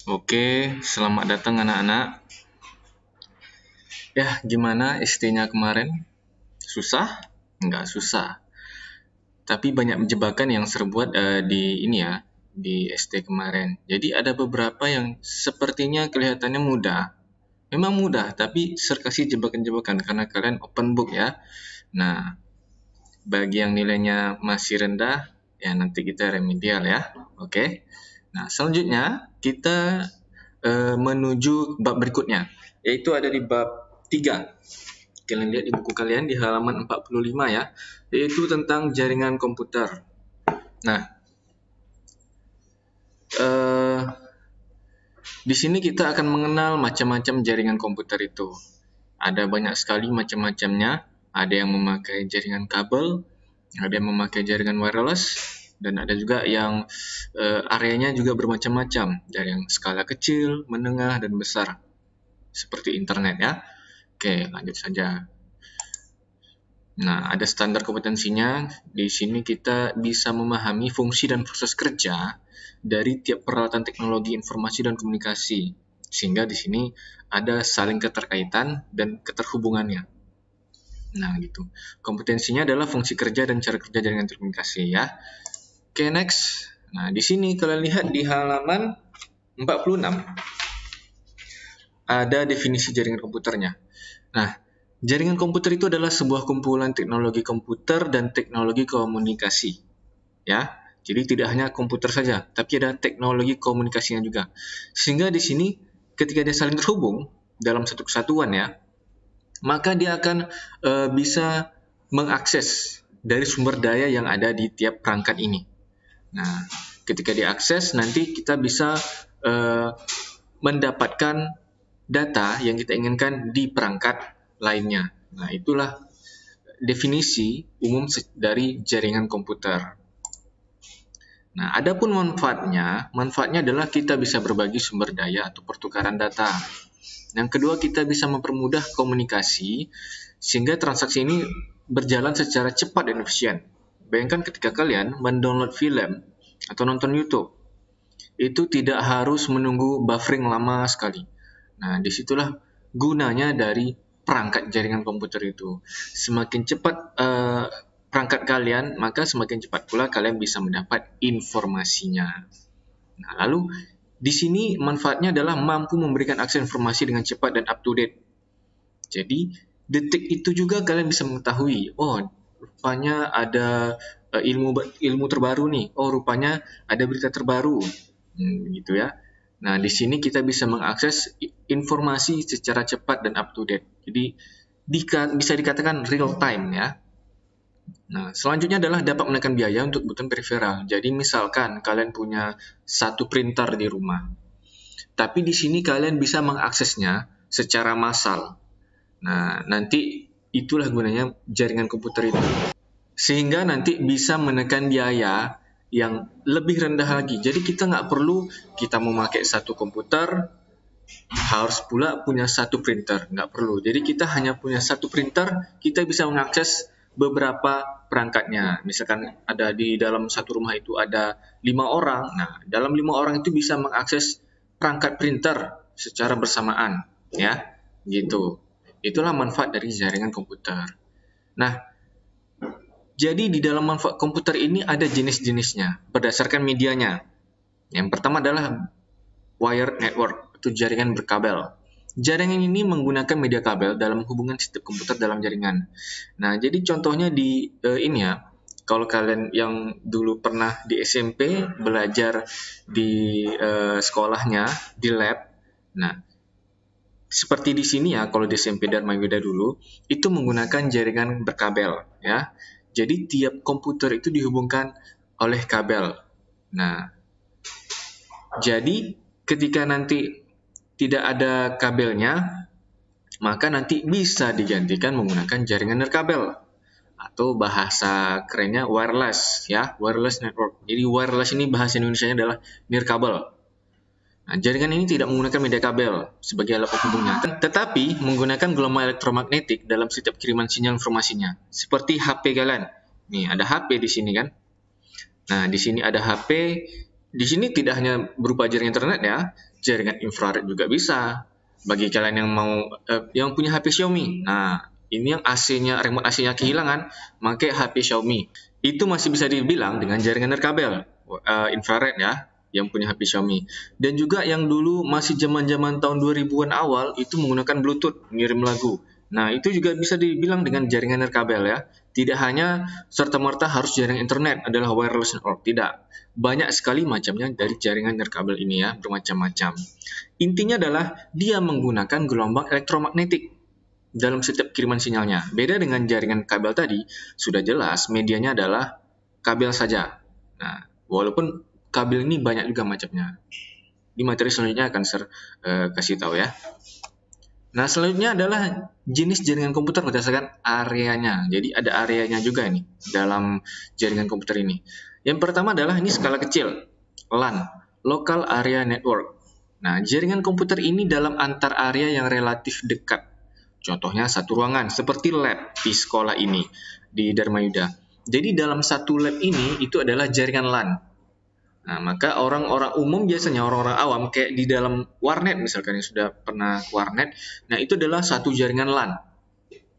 Oke, selamat datang anak-anak. Ya, gimana ST-nya kemarin? Susah? Nggak susah. Tapi banyak jebakan yang serbuat di ST kemarin. Jadi ada beberapa yang sepertinya kelihatannya mudah. Memang mudah, tapi kasih jebakan-jebakan karena kalian open book ya. Nah, bagi yang nilainya masih rendah, ya nanti kita remedial ya. Oke. Nah, selanjutnya kita menuju bab berikutnya, yaitu ada di bab 3. Kalian lihat di buku kalian di halaman 45 ya, yaitu tentang jaringan komputer. Nah, di sini kita akan mengenal macam-macam jaringan komputer itu. Ada banyak sekali macam-macamnya. Ada yang memakai jaringan kabel, ada yang memakai jaringan wireless, dan ada juga yang areanya juga bermacam-macam, dari yang skala kecil, menengah, dan besar, seperti internet ya. Oke, lanjut saja. Nah, ada standar kompetensinya. Di sini kita bisa memahami fungsi dan proses kerja dari tiap peralatan teknologi informasi dan komunikasi, sehingga di sini ada saling keterkaitan dan keterhubungannya. Nah, gitu. Kompetensinya adalah fungsi kerja dan cara kerja jaringan telekomunikasi ya. Oke, next. Nah, di sini kalian lihat di halaman 46 ada definisi jaringan komputernya. Nah, jaringan komputer itu adalah sebuah kumpulan teknologi komputer dan teknologi komunikasi. Ya, jadi tidak hanya komputer saja, tapi ada teknologi komunikasinya juga. Sehingga di sini ketika dia saling terhubung dalam satu kesatuan ya, maka dia akan bisa mengakses dari sumber daya yang ada di tiap perangkat ini. Nah, ketika diakses nanti kita bisa mendapatkan data yang kita inginkan di perangkat lainnya. Nah, itulah definisi umum dari jaringan komputer. Nah, adapun manfaatnya adalah kita bisa berbagi sumber daya atau pertukaran data. Yang kedua, kita bisa mempermudah komunikasi sehingga transaksi ini berjalan secara cepat dan efisien. Bayangkan ketika kalian mendownload film atau nonton YouTube, itu tidak harus menunggu buffering lama sekali. Nah, disitulah gunanya dari perangkat jaringan komputer itu. Semakin cepat perangkat kalian, maka semakin cepat pula kalian bisa mendapat informasinya. Nah, lalu di sini manfaatnya adalah mampu memberikan akses informasi dengan cepat dan up to date. Jadi, detik itu juga kalian bisa mengetahui, oh, rupanya ada ilmu terbaru nih. Oh, rupanya ada berita terbaru. Gitu ya. Nah, di sini kita bisa mengakses informasi secara cepat dan up to date. Jadi, bisa dikatakan real time ya. Nah, selanjutnya adalah dapat menekan biaya untuk kebutuhan periferal. Jadi, misalkan kalian punya satu printer di rumah, tapi di sini kalian bisa mengaksesnya secara massal. Nah, nanti itulah gunanya jaringan komputer itu. Sehingga nanti bisa menekan biaya yang lebih rendah lagi. Jadi kita nggak perlu kita memakai satu komputer, harus pula punya satu printer. Nggak perlu. Jadi kita hanya punya satu printer, kita bisa mengakses beberapa perangkatnya. Misalkan ada di dalam satu rumah itu ada 5 orang. Nah, dalam 5 orang itu bisa mengakses perangkat printer secara bersamaan. Ya, gitu. Itulah manfaat dari jaringan komputer. Nah, jadi di dalam manfaat komputer ini ada jenis-jenisnya berdasarkan medianya. Yang pertama adalah wired network atau jaringan berkabel. Jaringan ini menggunakan media kabel dalam hubungan sistem komputer dalam jaringan. Nah, jadi contohnya di ini ya. Kalau kalian yang dulu pernah di SMP belajar di sekolahnya di lab. Nah, seperti di sini ya, kalau di SMP Dharma Wida dulu itu menggunakan jaringan berkabel ya. Jadi tiap komputer itu dihubungkan oleh kabel. Nah, jadi ketika nanti tidak ada kabelnya, maka nanti bisa digantikan menggunakan jaringan nirkabel atau bahasa kerennya wireless ya, wireless network. Jadi wireless ini bahasa Indonesianya adalah nirkabel. Nah, jaringan ini tidak menggunakan media kabel sebagai alat penghubungnya, tetapi menggunakan gelombang elektromagnetik dalam setiap kiriman sinyal informasinya. Seperti HP kalian. Nih, ada HP di sini kan. Nah, di sini ada HP. Di sini tidak hanya berupa jaringan internet ya, jaringan infrared juga bisa. Bagi kalian yang mau yang punya HP Xiaomi. Nah, ini yang AC-nya, remote AC-nya kehilangan, pakai HP Xiaomi. Itu masih bisa dibilang dengan jaringan nirkabel infrared ya, yang punya HP Xiaomi. Dan juga yang dulu masih zaman-zaman tahun 2000-an awal itu menggunakan Bluetooth ngirim lagu. Nah, itu juga bisa dibilang dengan jaringan nirkabel ya. Tidak hanya serta-merta harus jaringan internet adalah wireless network, tidak. Banyak sekali macamnya dari jaringan nirkabel ini ya, bermacam-macam. Intinya adalah dia menggunakan gelombang elektromagnetik dalam setiap kiriman sinyalnya. Beda dengan jaringan kabel tadi, sudah jelas medianya adalah kabel saja. Nah, walaupun kabel ini banyak juga macamnya. Di materi selanjutnya akan kasih tahu ya. Nah, selanjutnya adalah jenis jaringan komputer berdasarkan areanya. Jadi ada areanya juga ini dalam jaringan komputer ini. Yang pertama adalah ini skala kecil, LAN, Local Area Network. Nah, jaringan komputer ini dalam antar area yang relatif dekat. Contohnya satu ruangan, seperti lab di sekolah ini, di Dharma Yuda. Jadi dalam satu lab ini, itu adalah jaringan LAN. Nah, maka orang-orang umum biasanya, orang-orang awam, kayak di dalam warnet misalkan yang sudah pernah ke warnet, nah itu adalah satu jaringan LAN.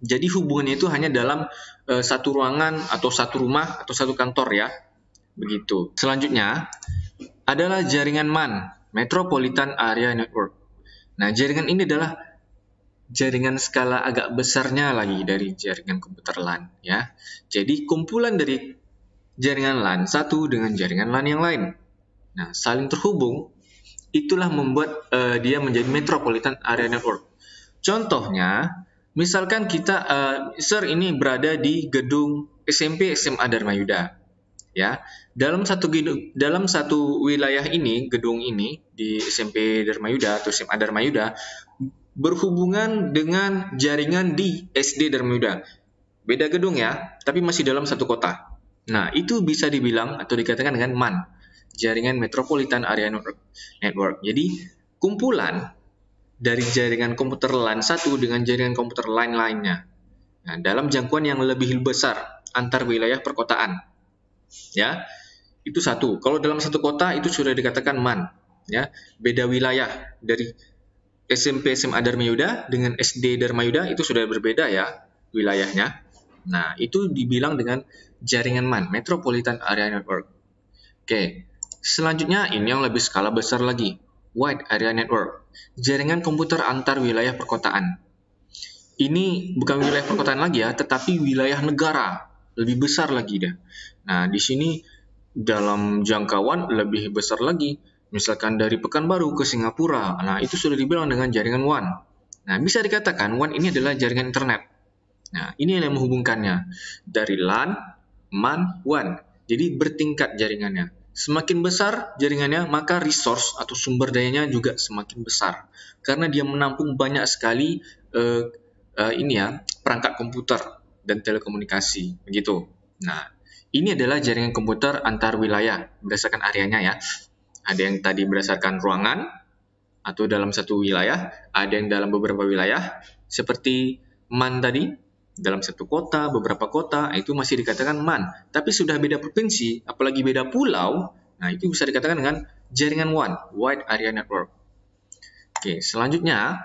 Jadi hubungannya itu hanya dalam satu ruangan, atau satu rumah, atau satu kantor ya. Begitu. Selanjutnya, adalah jaringan MAN, Metropolitan Area Network. Nah, jaringan ini adalah jaringan skala agak besarnya lagi dari jaringan komputer LAN ya. Jadi kumpulan dari jaringan LAN satu dengan jaringan LAN yang lain. Nah, saling terhubung itulah membuat dia menjadi Metropolitan Area Network. Contohnya, misalkan kita ini berada di gedung SMP SMA Dharma Yuda. Ya, dalam satu wilayah ini, gedung ini di SMP Dharma Yuda atau SMA Dharma Yuda berhubungan dengan jaringan di SD Dharma Yuda. Beda gedung ya, tapi masih dalam satu kota. Nah, itu bisa dibilang atau dikatakan dengan MAN, jaringan Metropolitan Area Network. Jadi, kumpulan dari jaringan komputer LAN satu dengan jaringan komputer LAN lainnya. Nah, dalam jangkauan yang lebih besar antar wilayah perkotaan. Ya, itu satu. Kalau dalam satu kota itu sudah dikatakan MAN. Ya, beda wilayah dari SMP SMA Dharma Yuda dengan SD Dharma Yuda itu sudah berbeda ya wilayahnya. Nah, itu dibilang dengan jaringan MAN, Metropolitan Area Network. Oke, selanjutnya ini yang lebih skala besar lagi, Wide Area Network, jaringan komputer antar wilayah perkotaan. Ini bukan wilayah perkotaan lagi ya, tetapi wilayah negara, lebih besar lagi dah. Nah, di sini dalam jangkauan lebih besar lagi. Misalkan dari Pekanbaru ke Singapura, nah itu sudah dibilang dengan jaringan WAN. Nah, bisa dikatakan WAN ini adalah jaringan internet. Nah, ini yang menghubungkannya dari LAN, MAN, WAN. Jadi bertingkat jaringannya. Semakin besar jaringannya, maka resource atau sumber dayanya juga semakin besar. Karena dia menampung banyak sekali perangkat komputer dan telekomunikasi, begitu. Nah, ini adalah jaringan komputer antar wilayah berdasarkan areanya ya. Ada yang tadi berdasarkan ruangan atau dalam satu wilayah, ada yang dalam beberapa wilayah, seperti MAN tadi, dalam satu kota, beberapa kota, itu masih dikatakan MAN. Tapi sudah beda provinsi, apalagi beda pulau, nah itu bisa dikatakan dengan jaringan WAN, Wide Area Network. Oke, selanjutnya,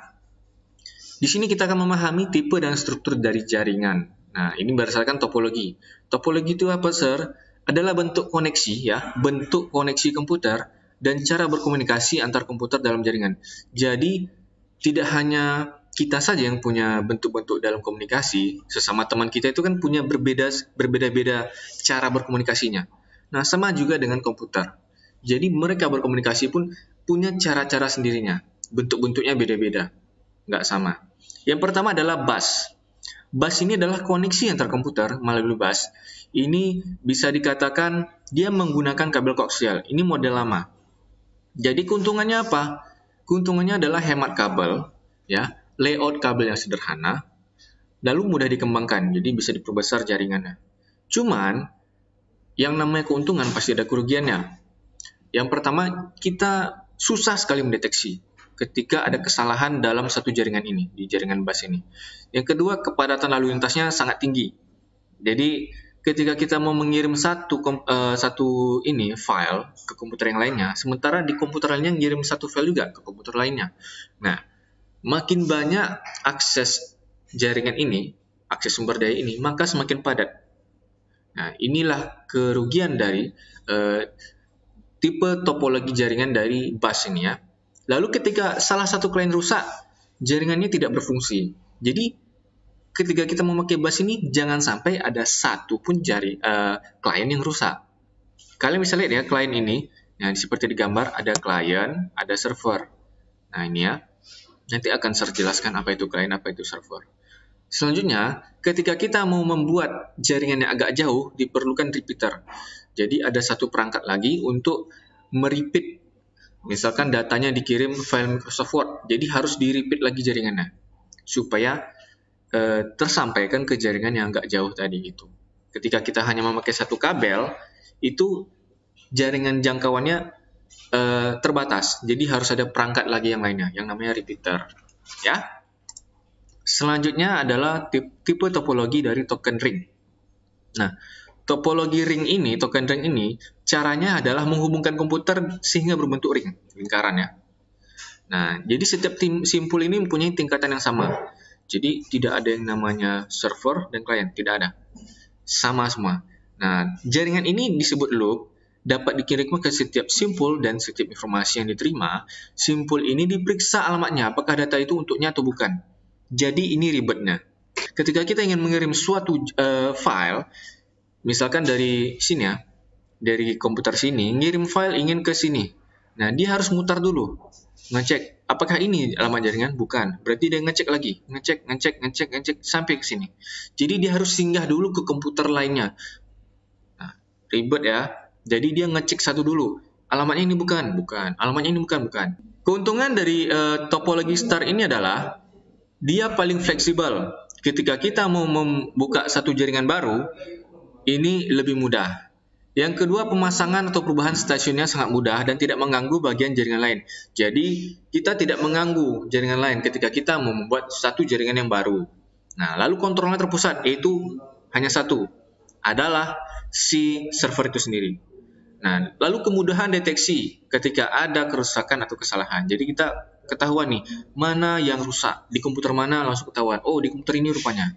di sini kita akan memahami tipe dan struktur dari jaringan. Nah, ini berdasarkan topologi. Topologi itu apa, Sir? Adalah bentuk koneksi ya, bentuk koneksi komputer dan cara berkomunikasi antar komputer dalam jaringan. Jadi, tidak hanya kita saja yang punya bentuk-bentuk dalam komunikasi, sesama teman kita itu kan punya berbeda-beda cara berkomunikasinya. Nah, sama juga dengan komputer. Jadi, mereka berkomunikasi pun punya cara-cara sendirinya. Bentuk-bentuknya beda-beda, nggak sama. Yang pertama adalah bus. Bus ini adalah koneksi antar komputer melalui bus. Ini bisa dikatakan dia menggunakan kabel koaksial. Ini model lama. Jadi keuntungannya apa? Keuntungannya adalah hemat kabel, ya, layout kabel yang sederhana, lalu mudah dikembangkan, jadi bisa diperbesar jaringannya. Cuman, yang namanya keuntungan pasti ada kerugiannya. Yang pertama, kita susah sekali mendeteksi ketika ada kesalahan dalam satu jaringan ini, di jaringan bus ini. Yang kedua, kepadatan lalu lintasnya sangat tinggi. Jadi ketika kita mau mengirim satu file ke komputer yang lainnya, sementara di komputer lainnya ngirim satu file juga ke komputer lainnya. Nah, makin banyak akses jaringan ini, akses sumber daya ini, maka semakin padat. Nah, inilah kerugian dari tipe topologi jaringan dari bus ini ya. Lalu ketika salah satu klien rusak, jaringannya tidak berfungsi. Jadi ketika kita memakai bus ini, jangan sampai ada satu pun klien yang rusak. Kalian bisa lihat ya, klien ini, nah seperti di gambar, ada klien, ada server. Nah ini ya, nanti akan saya jelaskan apa itu klien, apa itu server. Selanjutnya, ketika kita mau membuat jaringan yang agak jauh, diperlukan repeater. Jadi ada satu perangkat lagi untuk merepeat, misalkan datanya dikirim file Microsoft Word, jadi harus di-repeat lagi jaringannya, supaya tersampaikan ke jaringan yang agak jauh tadi itu. Ketika kita hanya memakai satu kabel, itu jaringan jangkauannya terbatas. Jadi harus ada perangkat lagi yang lainnya, yang namanya repeater. Ya. Selanjutnya adalah tipe topologi dari token ring. Nah, topologi ring ini, token ring ini, caranya adalah menghubungkan komputer sehingga berbentuk ring, lingkaran ya. Nah, jadi setiap simpul ini mempunyai tingkatan yang sama. Jadi tidak ada yang namanya server dan klien, tidak ada. Sama semua. Nah, jaringan ini disebut loop, dapat dikirimkan ke setiap simpul dan setiap informasi yang diterima. Simpul ini diperiksa alamatnya, apakah data itu untuknya atau bukan. Jadi ini ribetnya. Ketika kita ingin mengirim suatu file, misalkan dari sini ya, dari komputer sini, ngirim file ingin ke sini. Nah, dia harus mutar dulu, ngecek apakah ini alamat jaringan, bukan. Berarti dia ngecek lagi, ngecek sampai ke sini. Jadi dia harus singgah dulu ke komputer lainnya. Nah, ribet ya. Jadi dia ngecek satu dulu. Alamatnya ini bukan. Alamatnya ini bukan. Keuntungan dari topologi star ini adalah dia paling fleksibel. Ketika kita mau membuka satu jaringan baru, ini lebih mudah. Yang kedua, pemasangan atau perubahan stasiunnya sangat mudah dan tidak mengganggu bagian jaringan lain. Jadi, kita tidak mengganggu jaringan lain ketika kita mau membuat satu jaringan yang baru. Nah, lalu kontrolnya terpusat, yaitu hanya satu, adalah si server itu sendiri. Nah, lalu kemudahan deteksi ketika ada kerusakan atau kesalahan. Jadi, kita ketahuan nih, mana yang rusak, di komputer mana langsung ketahuan. Oh, di komputer ini rupanya.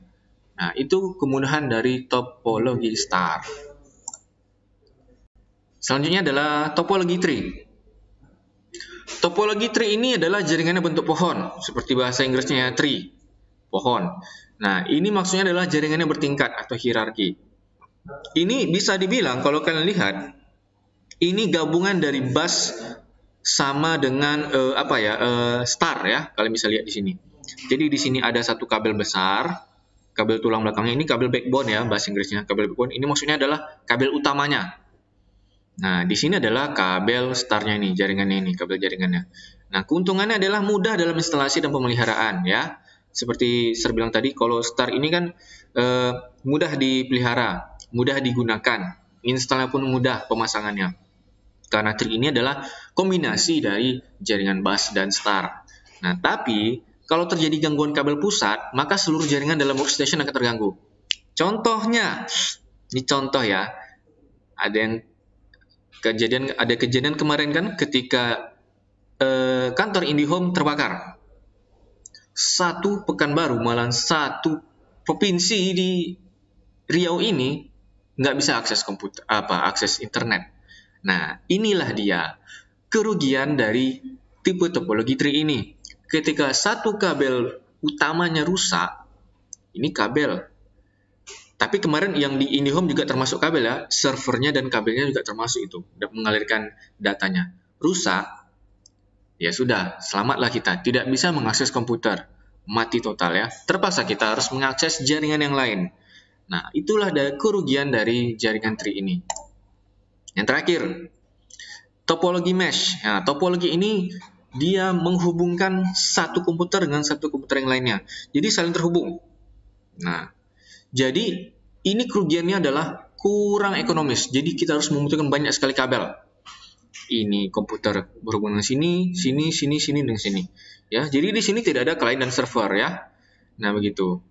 Nah, itu kemudahan dari topologi star. Selanjutnya adalah topologi tree. Topologi tree ini adalah jaringannya bentuk pohon, seperti bahasa Inggrisnya tree, pohon. Nah, ini maksudnya adalah jaringannya bertingkat atau hierarki. Ini bisa dibilang, kalau kalian lihat, ini gabungan dari bus sama dengan star ya. Kalian bisa lihat di sini. Jadi di sini ada satu kabel besar, kabel tulang belakangnya ini kabel backbone ya, bahasa Inggrisnya kabel backbone. Ini maksudnya adalah kabel utamanya. Nah, di sini adalah kabel starnya ini, jaringannya ini, kabel jaringannya. Nah, keuntungannya adalah mudah dalam instalasi dan pemeliharaan ya. Seperti saya bilang tadi, kalau star ini kan mudah dipelihara, mudah digunakan, installnya pun mudah pemasangannya. Karena tree ini adalah kombinasi dari jaringan bus dan star. Nah, tapi kalau terjadi gangguan kabel pusat, maka seluruh jaringan dalam workstation akan terganggu. Contohnya, ini contoh ya, ada kejadian kemarin kan ketika kantor IndiHome terbakar. Satu Pekanbaru, malah satu provinsi di Riau ini nggak bisa akses akses internet. Nah, inilah dia kerugian dari tipe topologi tree ini. Ketika satu kabel utamanya rusak, ini kabel. Tapi kemarin yang di IndiHome juga termasuk kabel ya, servernya dan kabelnya juga termasuk itu, mengalirkan datanya. Rusak, ya sudah, selamatlah kita, tidak bisa mengakses komputer, mati total ya. Terpaksa kita harus mengakses jaringan yang lain. Nah, itulah kerugian dari jaringan tree ini. Yang terakhir, topologi mesh. Nah, topologi ini dia menghubungkan satu komputer dengan satu komputer yang lainnya. Jadi saling terhubung. Nah, jadi ini kerugiannya adalah kurang ekonomis. Jadi kita harus membutuhkan banyak sekali kabel. Ini komputer berhubungan sini, sini, sini, sini, dan sini. Ya, jadi di sini tidak ada client dan server ya. Nah, begitu.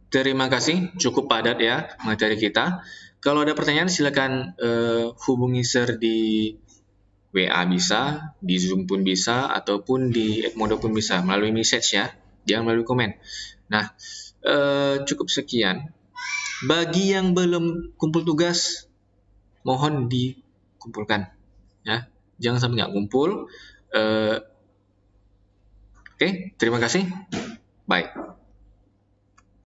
Terima kasih, cukup padat ya materi kita. Kalau ada pertanyaan silakan hubungi Sir di WA bisa, di Zoom pun bisa, ataupun di Edmodo pun bisa, melalui message ya, jangan melalui komen. Nah, cukup sekian. Bagi yang belum kumpul tugas, mohon dikumpulkan. Ya, jangan sampai nggak kumpul. Oke, terima kasih. Bye.